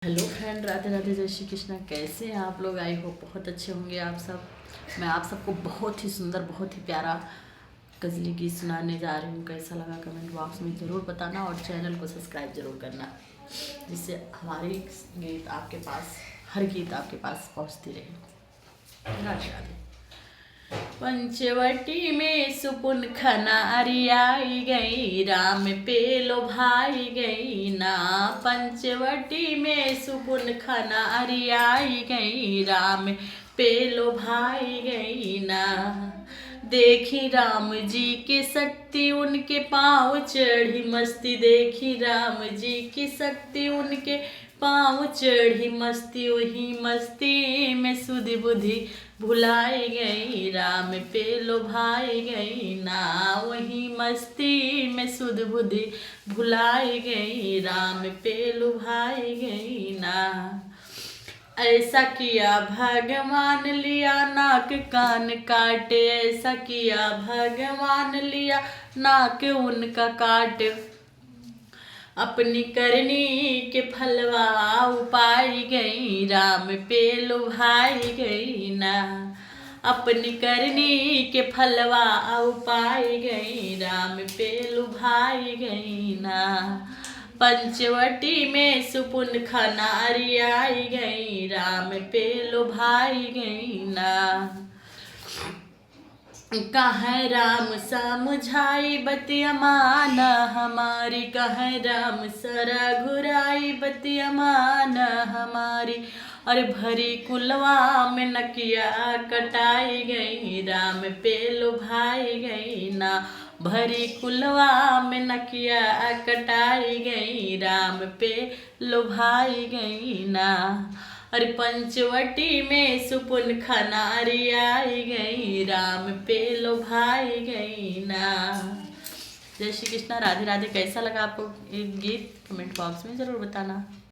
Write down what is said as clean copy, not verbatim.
Hello friend, Radhe Radhe, जय श्री कृष्णा। कैसे हैं आप लोग? आई होप बहुत अच्छे होंगे आप सब। मैं आप सबको बहुत ही सुंदर, बहुत ही प्यारा गज़ली गीत सुनाने जा रही हूँ। कैसा लगा कमेंट बॉक्स में ज़रूर बताना और चैनल को सब्सक्राइब ज़रूर करना, जिससे हमारी गीत आपके पास, हर गीत आपके पास पहुँचती रहे। राधे राधे। पंचवटी में सुपुन खनारी आई गई, राम पे लोभाई गई ना। पंचवटी में सुपुन खनारी आई गई, राम पे लोभाई गई ना। देखी राम जी की शक्ति, उनके पाँव चढ़ी मस्ती। देखी राम जी की शक्ति, उनके पाँव चढ़ी मस्ती। वही मस्ती में सुधि बुद्धि भुलाई गई, राम पे लोभाई गई ना। वही मस्ती में सुध बुद्धि भुलाई गई, राम पे लुभाई गई ना। ऐसा किया भगवान, लिया नाक कान काटे। ऐसा किया भगवान, लिया नाक उनका काट। अपनी करनी के फलवा उपाई गई, राम पे लुभाई गई ना। अपनी करनी के फलवा उपाई गई, राम पे लुभाई गई ना। पंचवटी में सुपुन खनारी आई गई, राम पे लुभाई गई ना। कहे राम समझाई बतिया माना हमारी। कहे राम सरा घुराई बतिया माना हमारी। और भरी कुलवा में नकिया कटाई गई, राम पे लुभाई गई ना। भरी कुलवा में नकिया कटाई गई, राम पे लुभाई गई ना। अरे पंचवटी में सुपुन खनारी आई गई, राम पे लोभाई गई ना। जय श्री कृष्णा, राधे राधे। कैसा लगा आपको ये गीत? कमेंट बॉक्स में ज़रूर बताना।